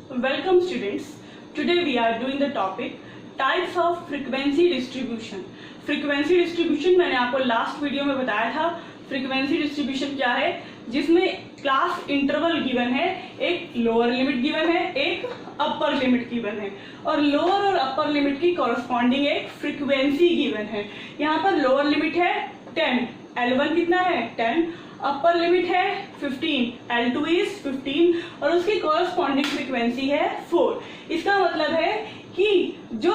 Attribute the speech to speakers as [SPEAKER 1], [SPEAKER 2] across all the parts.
[SPEAKER 1] Welcome students. Today we are doing the topic types of frequency distribution. Frequency distribution मैंने आपको last video में बताया था. Frequency distribution क्या है, जिसमें क्लास इंटरवल गिवन है, एक लोअर लिमिट गिवन है, एक अपर लिमिट गिवन है और लोअर और अपर लिमिट की कॉरस्पॉन्डिंग एक फ्रीक्वेंसी गिवन है. यहाँ पर लोअर लिमिट है 10, L1 कितना है 10, अपर लिमिट है 15, L2 इज 15 और उसकी कॉरस्पॉन्डिंग फ्रीक्वेंसी है 4. इसका मतलब है कि जो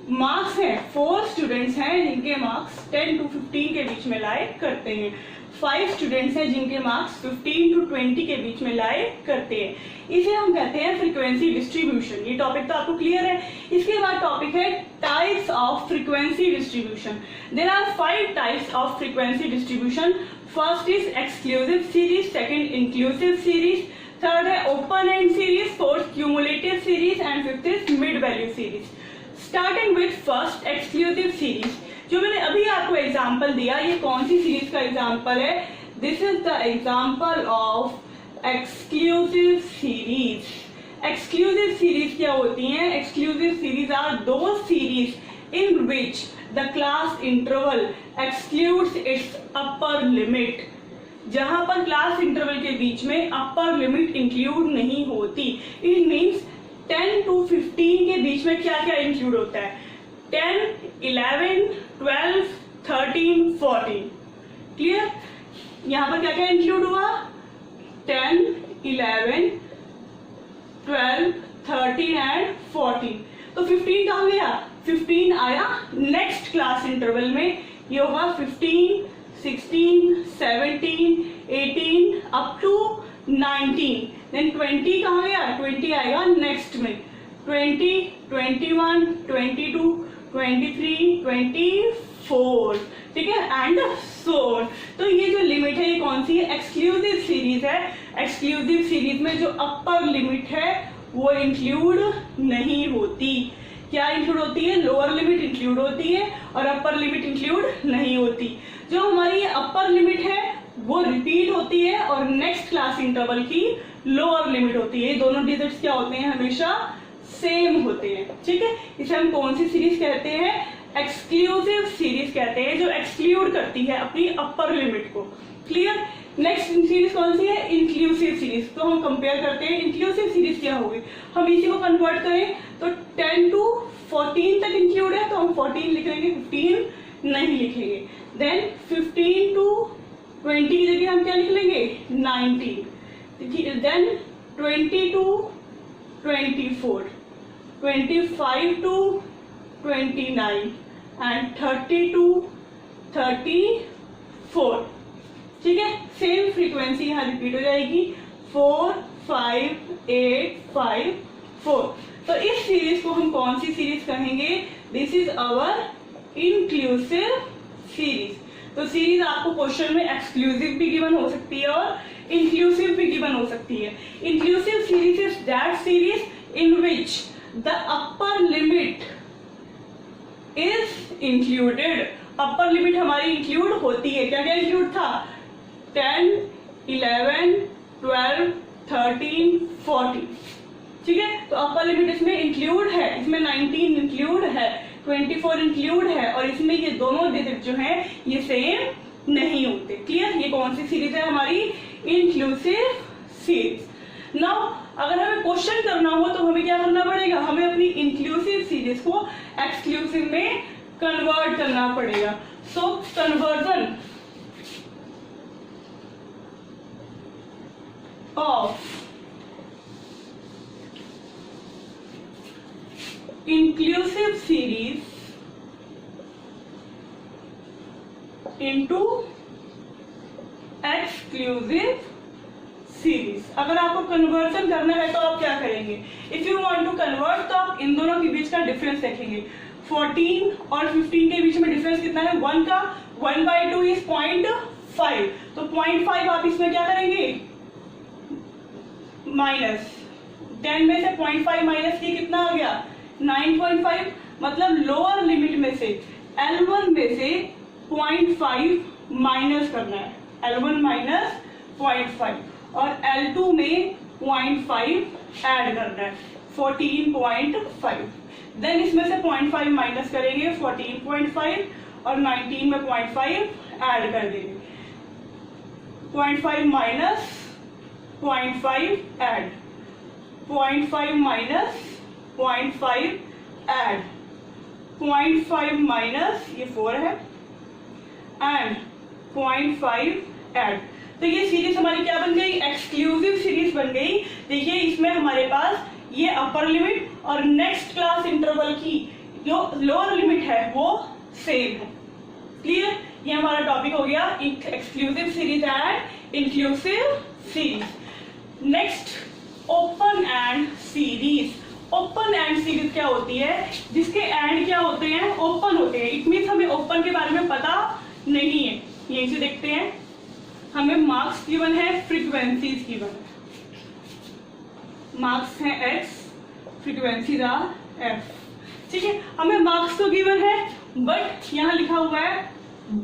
[SPEAKER 1] मार्क्स हैं 4 स्टूडेंट्स हैं जिनके मार्क्स 10 to 15 के बीच में लाई करते हैं, 5 स्टूडेंट्स हैं जिनके मार्क्स 15 to 20 के बीच में लाई करते हैं. इसे हम कहते हैं फ्रीक्वेंसी डिस्ट्रीब्यूशन. ये टॉपिक तो आपको क्लियर है. इसके बाद टॉपिक है types of frequency distribution. There are 5 types of frequency distribution. First is exclusive series, second inclusive series, third है open end series, fourth cumulative series and fifth is mid value series. Starting with first exclusive series, जो मैंने अभी आपको example दिया, ये कौन सी series का एग्जांपल है? This is the example of exclusive series. Exclusive series क्या होती हैं? Exclusive series are those series in which the class interval excludes it's upper limit. जहां पर क्लास इंटरवल के बीच में अपर लिमिट इंक्लूड नहीं होती. इट मीन्स 10 to 15 के बीच में क्या क्या इंक्लूड होता है? 10, 11, 12, 13, 14. क्लियर? यहाँ पर क्या क्या इंक्लूड हुआ? 10, 11, 12, 13 एंड 14. तो 15 कहाँ गया? 15 आया नेक्स्ट क्लास इंटरवल में. ये होगा 15, 16, 17, 18 अप टू 19. देन 20 कहाँ गया? 20 आएगा नेक्स्ट में. 20, 21, 22, 23, 24. ठीक है, एंड सो ऑन. तो ये जो लिमिट है ये कौन सी है? एक्सक्लूसिव सीरीज है. एक्सक्लूसिव सीरीज में जो अपर लिमिट है वो इंक्लूड नहीं होती. क्या इंक्लूड होती है? लोअर लिमिट इंक्लूड होती है और अपर लिमिट इंक्लूड नहीं होती. जो हमारी ये अपर लिमिट है वो रिपीट होती है और नेक्स्ट क्लास इंटरवल की लोअर लिमिट होती है. दोनों डिजिट्स क्या होते हैं? हमेशा सेम होते हैं. ठीक है, इसे हम कौन सी सीरीज कहते हैं? एक्सक्लूसिव सीरीज कहते हैं, जो एक्सक्लूड करती है अपनी अपर लिमिट को. क्लियर? नेक्स्ट सीरीज कौन सी है? Inclusive series. तो हम कंपेयर करते हैं इंक्लूसिव सीरीज क्या होगी. हम इसी को कन्वर्ट करें तो 10 to 14 तक इंक्लूड है तो हम 14 लिख लेंगे, 15 नहीं लिखेंगे. देन 15 to 20 की जगह हम क्या लिख लेंगे? 19. Then 20 to 24, 25 to 29 and 30 to 34. ठीक है, सेम फ्रीक्वेंसी यहाँ रिपीट हो जाएगी. 4, 5, 8, 5, 4. तो इस सीरीज को हम कौन सी सीरीज कहेंगे? This is our inclusive series. तो सीरीज आपको क्वेश्चन में एक्सक्लूसिव भी गिवन हो सकती है और इंक्लूसिव भी गिवन हो सकती है. Inclusive series is that series in which the upper limit is included. Upper limit हमारी इंक्लूड होती है. क्या क्या इंक्लूड था? 10, 11, 12, 13, 14. ठीक है, तो अपर लिमिट इसमें इंक्लूड है. इसमें 19 इंक्लूड है, 24 इंक्लूड है और इसमें ये दोनों डिजिट जो हैं ये सेम नहीं होते. क्लियर? ये कौन सी सीरीज है? हमारी इंक्लूसिव सीरीज. नाउ अगर हमें क्वेश्चन करना हो तो हमें क्या करना पड़ेगा? हमें अपनी इंक्लूसिव सीरीज को एक्सक्लूसिव में कन्वर्ट करना पड़ेगा. So conversion of inclusive series into exclusive series. अगर आपको कन्वर्जन करना है तो आप क्या करेंगे? If you want to convert तो आप इन दोनों के बीच का डिफरेंस देखेंगे. 14 और 15 के बीच में डिफरेंस कितना है? 1 का. 1/2 इज 0.5. तो 0.5 आप इसमें क्या करेंगे? माइनस. 10 में से 0.5 माइनस की कितना आ गया? 9.5. मतलब लोअर लिमिट में से L1 में से 0.5 माइनस करना है. L1 माइनस 0.5 और L2 में 0.5 ऐड करना है 14.5। देन इसमें से 0.5 माइनस करेंगे 14.5 और 19 में 0.5 ऐड कर देंगे। 0.5 minus 0.5 add, 0.5 minus 0.5 add, 0.5 minus ये 4 है एंड 0.5 ऐड। तो ये सीरीज हमारी क्या बन गई, एक्सक्लूसिव सीरीज बन गई। देखिए इसमें हमारे पास ये अपर लिमिट और नेक्स्ट क्लास इंटरवल की जो लोअर लिमिट है वो सेम है। क्लियर, ये हमारा टॉपिक हो गया exclusive series and inclusive series. Next open end series. Open end series क्या होती है, जिसके एंड क्या होते हैं, ओपन होते हैं। इट मीन्स हमें ओपन के बारे में पता नहीं है। यहीं से देखते हैं, हमें मार्क्स गिवन है, फ्रीक्वेंसीज गिवन है। मार्क्स है x, फ्रीक्वेंसीज आर f। ठीक है, हमें मार्क्स तो गिवन है बट यहाँ लिखा हुआ है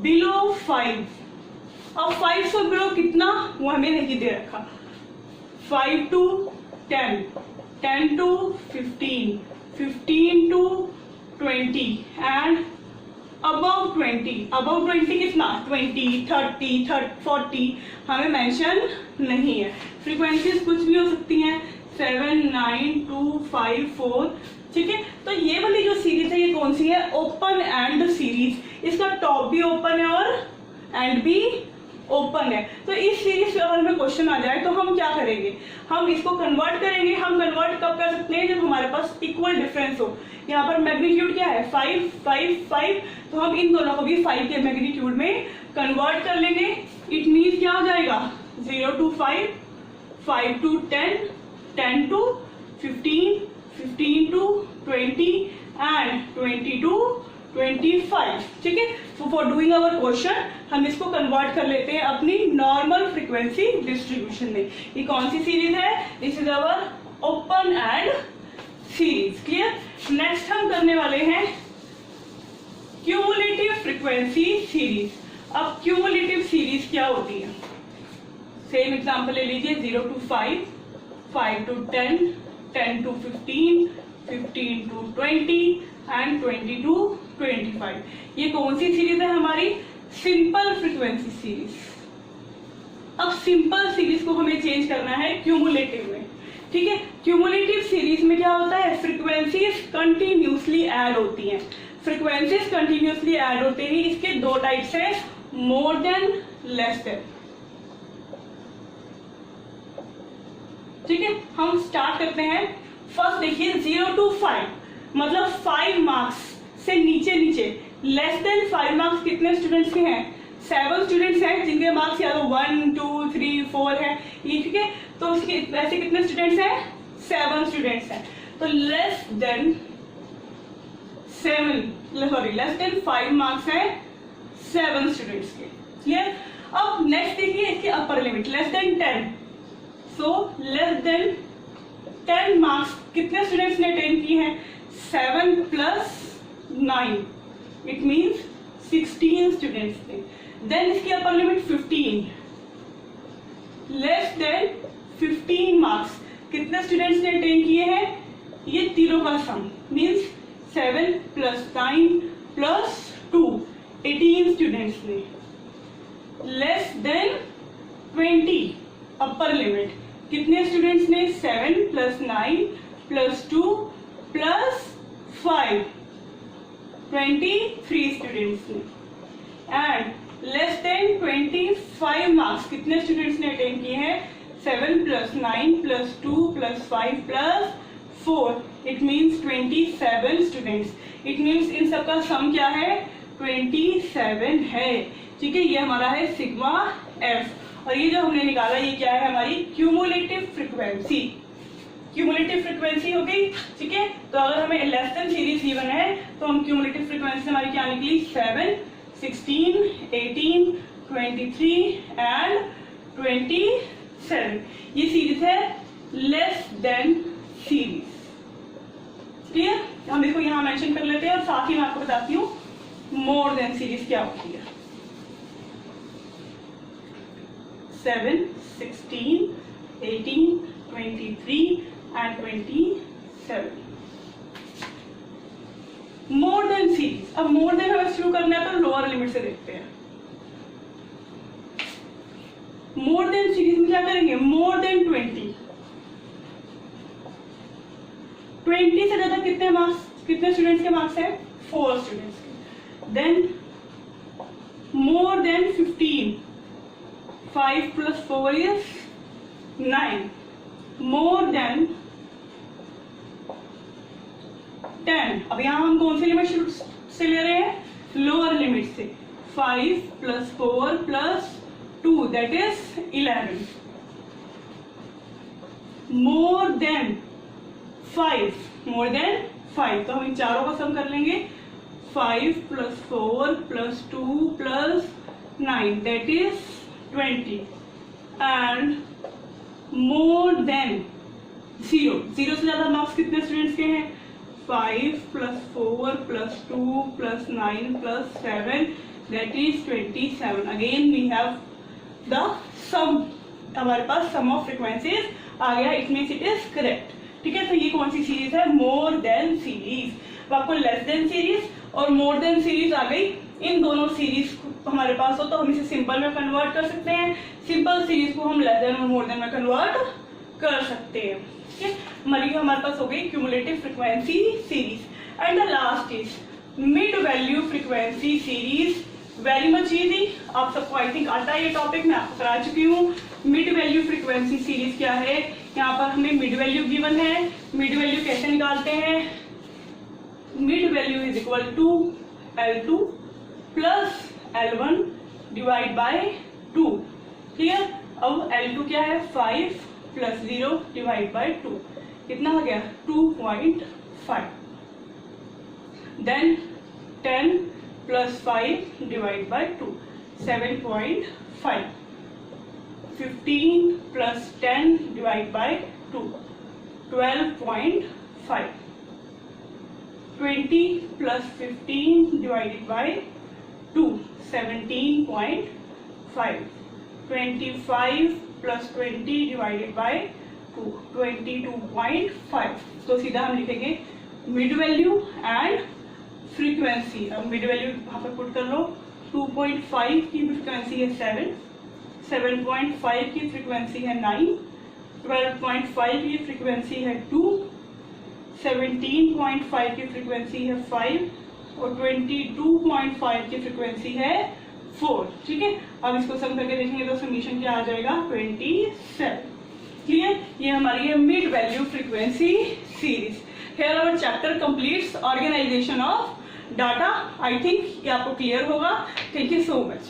[SPEAKER 1] बिलो 5। अब 5 से बिलो कितना वो हमें नहीं दे रखा। 5 to 10, 10 to 15, 15 to 20 and above 20। Above 20 कितना, 20, 30, 40 हमें मेंशन नहीं है। फ्रीक्वेंसीज कुछ भी हो सकती हैं, 7, 9, 2, 5, 4। ठीक है, तो ये वाली जो सीरीज है ये कौन सी है, ओपन एंड सीरीज। इसका टॉप भी ओपन है और एंड भी ओपन है। तो इस सीरीज पे अगर हमें क्वेश्चन आ जाए तो हम क्या करेंगे, हम इसको कन्वर्ट करेंगे। हम कन्वर्ट कब कर सकते हैं, जब हमारे पास इक्वल डिफरेंस हो। यहाँ पर मैग्नीट्यूड क्या है, 5, 5, 5, तो हम इन दोनों को भी 5 के मैग्नीट्यूड में कन्वर्ट कर लेंगे। इट मीन्स क्या हो जाएगा, 0 to 5, 5 to 10, 10 to 15, 15 to 20 and 20 to 25। ठीक है, तो फॉर डूइंग अवर क्वेश्चन हम इसको कन्वर्ट कर लेते हैं अपनी नॉर्मल फ्रीक्वेंसी डिस्ट्रीब्यूशन में। ये कौन सी सीरीज है, this is our open end series. Clear, next हम करने वाले हैं क्यूमुलेटिव फ्रीक्वेंसी सीरीज। अब क्यूमुलेटिव सीरीज क्या होती है, सेम एग्जांपल ले लीजिए, 0 to 5, 5 to 10, 10 to 15, 15 to 20 and 20 to 25। ये कौन सी सीरीज है हमारी, सिंपल फ्रीक्वेंसी सीरीज। अब सिंपल सीरीज को हमें चेंज करना है क्यूमुलेटिव में। ठीक है, क्यूमुलेटिव सीरीज में क्या होता है, फ्रीक्वेंसीज कंटिन्यूसली ऐड होती हैं। फ्रीक्वेंसीज कंटिन्यूसली ऐड होते ही इसके दो टाइप्स हैं, मोर देन, लेस देन। ठीक है, हम स्टार्ट करते हैं। फर्स्ट देखिए 0 to 5 मतलब 5 मार्क्स से नीचे नीचे। लेस देन 5 मार्क्स कितने स्टूडेंट्स के हैं, 7 स्टूडेंट्स हैं जिनके मार्क्स या तो 1, 2, 3, 4 है। ये ठीक है, तो उसके ऐसे कितने स्टूडेंट्स हैं, 7 स्टूडेंट्स हैं। तो लेस देन 5 मार्क्स है 7 स्टूडेंट्स के। क्लियर, अब नेक्स्ट देखिए इसकी upper limit less than 10। So less than 10 marks कितने स्टूडेंट्स ने अटेन की हैं, 7 plus 9, इट मीन्स 16 स्टूडेंट्स थे। देन इसकी upper limit 15। Less than 15 marks कितने स्टूडेंट्स ने अटेन किए हैं, ये तीनों का सम मीन्स 7 plus 9 plus 2, 18 स्टूडेंट्स ने। लेस देन 20 अपर लिमिट कितने स्टूडेंट्स ने, 7 plus 9 plus 2 plus 5, 23 स्टूडेंट्स ने। एंड लेस देन 25 मार्क्स कितने स्टूडेंट्स ने अटेन किए हैं, 7 plus 9 plus 2 plus 5 plus 4, it means 27 students. It means in सबका सम क्या है, 27 है। ठीक है, ये हमारा है सिग्मा एफ। और ये जो हमने निकाला ये क्या है, हमारी क्यूमुलेटिव फ्रीक्वेंसी। क्यूमुलेटिव फ्रीक्वेंसी हो गई। ठीक है, तो अगर हमें लेस देन सीरीज गिवन है तो हम क्यूमुलेटिव फ्रीक्वेंसी हमारी क्या निकली, 7, 16, 18, 23 एंड 27। ये सीरीज है लेस देन सीरीज। क्लियर, हम इसको यहाँ मेंशन कर लेते हैं और साथ ही मैं आपको बताती हूँ मोर देन सीरीज क्या होती है। 7, 16, 18, 23, and 27. मोर देन सीरीज, अब मोर देन हमें शुरू करना है तो लोअर लिमिट से देखते हैं। मोर देन सीरीज में क्या करेंगे, मोर देन 20, 20 से ज्यादा कितने मार्क्स, कितने स्टूडेंट्स के मार्क्स है, 4 स्टूडेंट्स के। Then more than 15, 5 + 4 is 9, more than 10, अब यहां हम कौन सी लिमिट से ले रहे हैं, लोअर लिमिट से, 5 + 4 + 2 that is 11, more than 5, more than 5, तो हम इन चारों का सम कर लेंगे, 5 + 4 + 2 + 9 that is 20, and more than 0, 0 से ज्यादा मार्क्स कितने स्टूडेंट्स के हैं, 5 + 4 + 2 + 9 + 7 that is 27. Again we have the sum, हमारे पास सम ऑफ फ्रीक्वेंसीज आ गया, it means it is correct. ठीक है, तो ये कौन सी सीरीज है, मोर देन सीरीज। अब आपको लेस देन सीरीज और मोर देन सीरीज आ गई, इन दोनों सीरीज हमारे पास हो तो हम इसे सिंपल में कन्वर्ट कर सकते हैं, सिंपल सीरीज को हम लेस देन और मोर देन में कन्वर्ट कर सकते हैं। ठीक है, हमारे पास हो गई cumulative frequency series. And the last is mid value frequency series, very much easy, आप सबको आई थिंक आता है ये टॉपिक, मैं आपको करा चुकी हूँ। मिड वैल्यू फ्रीक्वेंसी सीरीज क्या है, यहाँ पर हमें मिड वैल्यू गिवन है, मिड वैल्यू कैसे निकालते हैं, mid value is equal to L2 plus L1 divide by 2। Clear, अब L2 क्या है, 5 + 0 डिवाइड बाय 2, कितना हो गया, 2.5। Then 10 + 5 divide by 2, 7.5। 15 + 10 divide by 2, 12.5। 20 + 15 divided by 2, 17.5। 25 + 20 divided by 2, 22.5। तो सीधा हम लिखेंगे मिड वैल्यू एंड फ्रीक्वेंसी। अब मिड वैल्यू यहाँ पर पुट कर लो, 2.5 की फ्रीक्वेंसी है 7, 7.5 की फ्रीक्वेंसी है 9, 12.5 की फ्रीक्वेंसी है 2, 17.5 की फ्रीक्वेंसी है 5 और 22.5 की फ्रीक्वेंसी है 4। ठीक है, अब इसको सम करके देखेंगे तो समीशन क्या आ जाएगा, 27। क्लियर, ये हमारी है mid value frequency series. Here our chapter completes organization of data. I think ये आपको क्लियर होगा। Thank you so much.